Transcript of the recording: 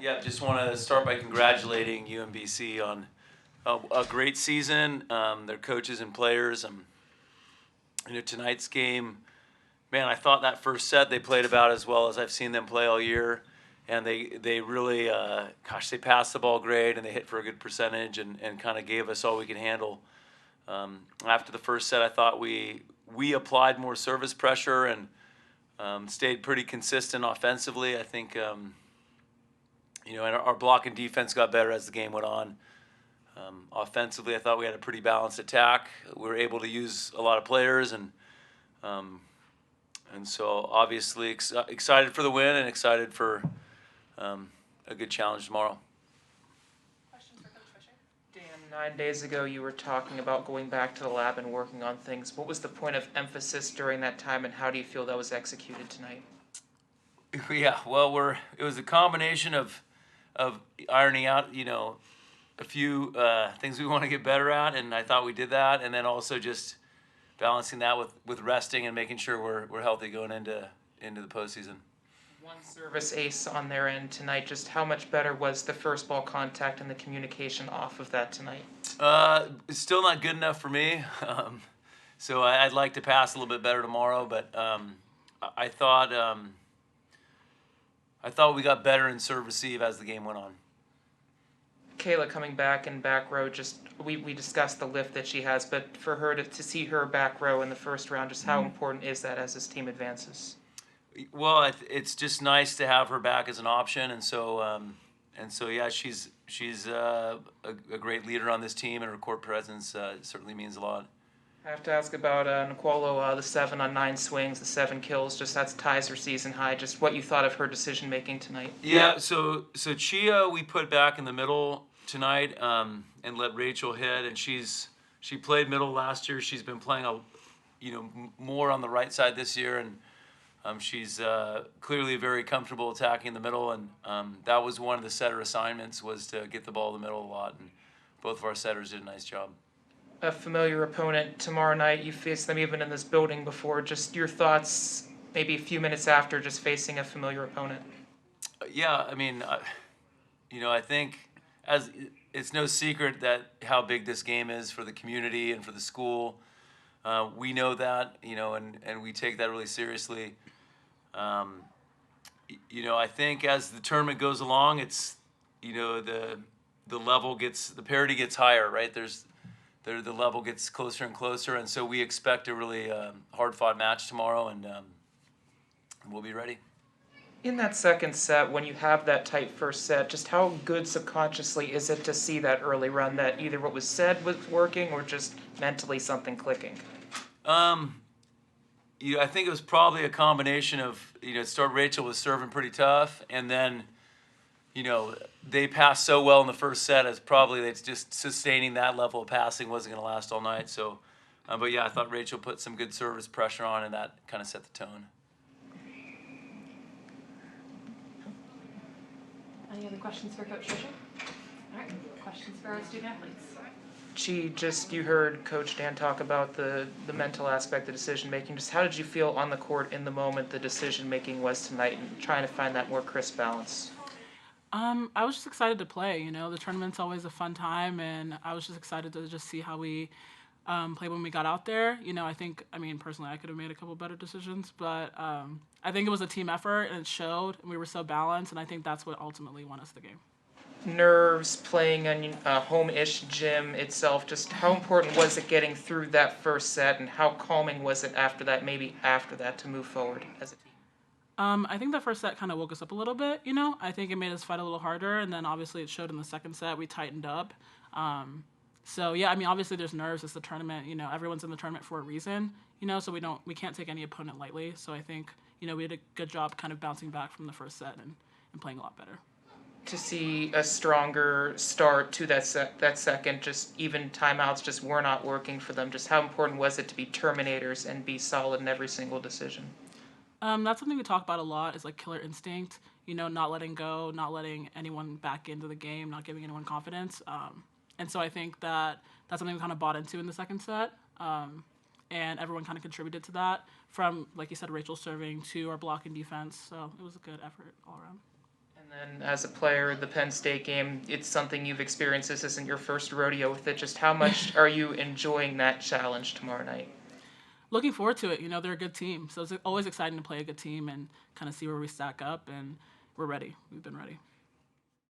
Yeah, just want to start by congratulating UMBC on a great season. Their coaches and players. Tonight's game, man, I thought that first set they played about as well as I've seen them play all year, and they really, they passed the ball great and they hit for a good percentage and kind of gave us all we could handle. After the first set, I thought we applied more service pressure and stayed pretty consistent offensively. I think. And our block and defense got better as the game went on. Offensively, I thought we had a pretty balanced attack. We were able to use a lot of players, and so obviously excited for the win and excited for a good challenge tomorrow. Question for Coach Fisher. Dan, 9 days ago you were talking about going back to the lab and working on things. What was the point of emphasis during that time, and how do you feel that was executed tonight? Yeah, well, it was a combination of ironing out, a few things we want to get better at, and I thought we did that, and then also just balancing that with resting and making sure we're healthy going into the postseason. One service ace on their end tonight. Just how much better was the first ball contact and the communication off of that tonight? It's still not good enough for me, so I'd like to pass a little bit better tomorrow, but I thought we got better in serve receive as the game went on. Kayla coming back in back row, just we discussed the lift that she has, but for her to see her back row in the first round, just how important is that as this team advances? Well, it's just nice to have her back as an option, and so yeah, she's a great leader on this team, and her court presence certainly means a lot. I have to ask about Nkwolo, the 7 on 9 swings, the 7 kills. Just that's ties her season high. Just what you thought of her decision making tonight. Yeah. So Chia we put back in the middle tonight and let Rachel hit, and she played middle last year. She's been playing more on the right side this year, and she's clearly very comfortable attacking the middle, and that was one of the setter assignments, was to get the ball in the middle a lot, and both of our setters did a nice job. A familiar opponent tomorrow night. You faced them even in this building before. Just your thoughts, maybe a few minutes after, just facing a familiar opponent. Yeah, I mean, I think as it's no secret that how big this game is for the community and for the school. We know that, and we take that really seriously. I think as the tournament goes along, it's the parity gets higher, right? The level gets closer and closer, and so we expect a really hard-fought match tomorrow, and we'll be ready. In that second set, when you have that tight first set, just how good subconsciously is it to see that early run, that either what was said was working or just mentally something clicking? I think it was probably a combination of, Rachel was serving pretty tough, and then they passed so well in the first set as probably it's just sustaining that level of passing wasn't going to last all night. So, but yeah, I thought Rachel put some good service pressure on, and that kind of set the tone. Any other questions for Coach Fisher? All right, questions for our student athletes. You heard Coach Dan talk about the mental aspect of decision making. Just how did you feel on the court in the moment the decision making was tonight, and trying to find that more crisp balance? I was just excited to play. The tournament's always a fun time, and I was just excited to just see how we played when we got out there. Personally, I could have made a couple better decisions, but I think it was a team effort, and it showed, and we were so balanced, and I think that's what ultimately won us the game. Nerves, playing in a home-ish gym itself, just how important was it getting through that first set, and how calming was it after that, to move forward as a team? I think the first set kind of woke us up a little bit, I think it made us fight a little harder, and then obviously it showed in the second set. We tightened up. Obviously there's nerves. It's the tournament. Everyone's in the tournament for a reason, so we can't take any opponent lightly. So I think, we did a good job kind of bouncing back from the first set and playing a lot better. To see a stronger start to that second, just even timeouts just were not working for them. Just how important was it to be terminators and be solid in every single decision? That's something we talk about a lot, is like killer instinct, not letting go, not letting anyone back into the game, not giving anyone confidence. And so I think that's something we kind of bought into in the second set. And everyone kind of contributed to that, from, like you said, Rachel serving to our block and defense. So it was a good effort all around. And And then as a player, the Penn State game, it's something you've experienced. This isn't your first rodeo with it. Just how much are you enjoying that challenge tomorrow night? Looking forward to it. You know, they're a good team, so it's always exciting to play a good team and kind of see where we stack up. And we're ready. We've been ready.